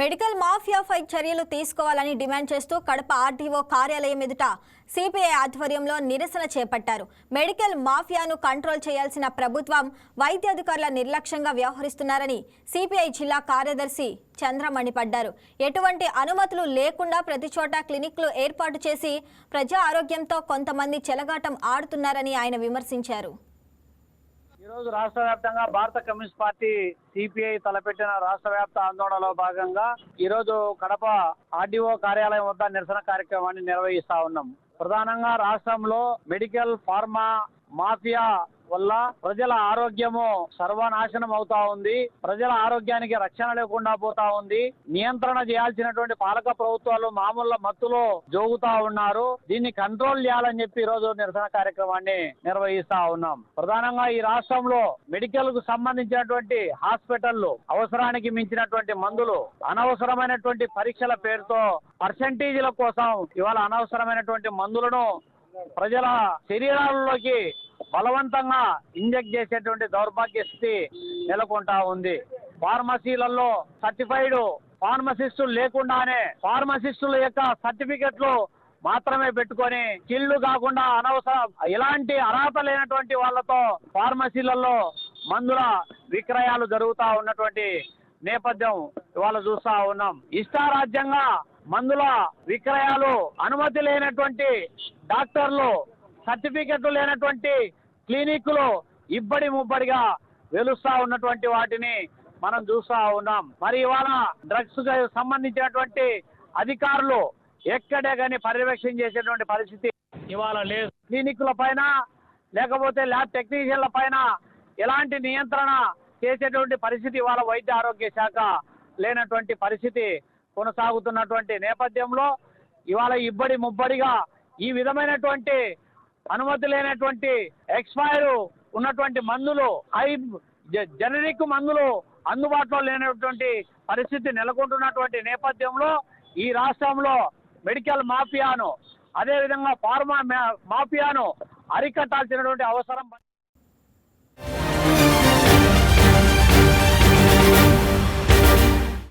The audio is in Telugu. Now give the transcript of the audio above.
మెడికల్ మాఫియాపై చర్యలు తీసుకోవాలని డిమాండ్ చేస్తూ కడప ఆర్టీఓ కార్యాలయం ఎదుట సిపిఐ ఆధ్వర్యంలో నిరసన చేపట్టారు. మెడికల్ మాఫియాను కంట్రోల్ చేయాల్సిన ప్రభుత్వం వైద్యాధికారుల నిర్లక్ష్యంగా వ్యవహరిస్తున్నారని సిపిఐ జిల్లా కార్యదర్శి చంద్రమణి పడ్డారు. ఎటువంటి అనుమతులు లేకుండా ప్రతి చోట క్లినిక్లు ఏర్పాటు చేసి ప్రజా ఆరోగ్యంతో కొంతమంది చెలగాటం ఆడుతున్నారని ఆయన విమర్శించారు. ఈ రోజు రాష్ట్ర వ్యాప్తంగా భారత కమ్యూనిస్ట్ పార్టీ సిపిఐ తలపెట్టిన రాష్ట్ర వ్యాప్త ఆందోళనలో భాగంగా ఈ రోజు కడప ఆర్డీఓ కార్యాలయం వద్ద నిరసన కార్యక్రమాన్ని నిర్వహిస్తా ఉన్నాం. ప్రధానంగా రాష్ట్రంలో మెడికల్ ఫార్మా మాఫియా వల్ల ప్రజల ఆరోగ్యము సర్వనాశనం అవుతా ఉంది. ప్రజల ఆరోగ్యానికి రక్షణ లేకుండా పోతా ఉంది. నియంత్రణ చేయాల్సినటువంటి పాలక ప్రభుత్వాలు మామూలు మత్తులో జోగుతా ఉన్నారు. దీన్ని కంట్రోల్ చేయాలని చెప్పి ఈ రోజు నిరసన కార్యక్రమాన్ని నిర్వహిస్తా ఉన్నాం. ప్రధానంగా ఈ రాష్ట్రంలో మెడికల్ కు సంబంధించినటువంటి హాస్పిటళ్లు, అవసరానికి మించినటువంటి మందులు, అనవసరమైనటువంటి పరీక్షల పేరుతో పర్సెంటేజీల కోసం ఇవాళ అనవసరమైనటువంటి మందులను ప్రజల శరీరాలలోకి బలవంతంగా ఇంజెక్ట్ చేసేటువంటి దౌర్భాగ్య స్థితి నెలకొంటా ఉంది. ఫార్మసీలలో సర్టిఫైడ్ ఫార్మసిస్టులు లేకుండానే ఫార్మసిస్టుల యొక్క సర్టిఫికెట్లు మాత్రమే పెట్టుకొని కిళ్ళు కాకుండా అనవసరం ఎలాంటి అర్హత లేనటువంటి వాళ్ళతో ఫార్మసీలలో మందుల విక్రయాలు జరుగుతూ ఉన్నటువంటి నేపథ్యం ఇవాళ చూస్తా ఉన్నాం. ఇష్టారాజ్యంగా మందుల విక్రయాలు, అనుమతి లేనటువంటి డాక్టర్లు, సర్టిఫికెట్లు లేనటువంటి క్లినిక్లు ఇబ్బడి ముబ్బడిగా వెలుస్తా ఉన్నటువంటి వాటిని మనం చూస్తా ఉన్నాం. మరి ఇవాళ డ్రగ్స్ సంబంధించినటువంటి అధికారులు ఎక్కడే కానీ పర్యవేక్షణ చేసేటువంటి పరిస్థితి ఇవాళ లేదు. క్లినిక్ల పైన లేకపోతే ల్యాబ్ టెక్నీషియన్ల పైన ఎలాంటి నియంత్రణ చేసేటువంటి పరిస్థితి ఇవాళ వైద్య ఆరోగ్య శాఖ లేనటువంటి పరిస్థితి కొనసాగుతున్నటువంటి నేపథ్యంలో ఇవాళ ఇబ్బడి ముబ్బడిగా ఈ విధమైనటువంటి అనుమతి లేనటువంటి ఎక్స్పైర్ ఉన్నటువంటి మందులు, జనరిక్ మందులు అందుబాటులో లేనటువంటి పరిస్థితి నెలకొంటున్నటువంటి నేపథ్యంలో ఈ రాష్ట్రంలో మెడికల్ మాఫియాను, అదేవిధంగా ఫార్మా మాఫియాను అరికట్టాల్సినటువంటి అవసరం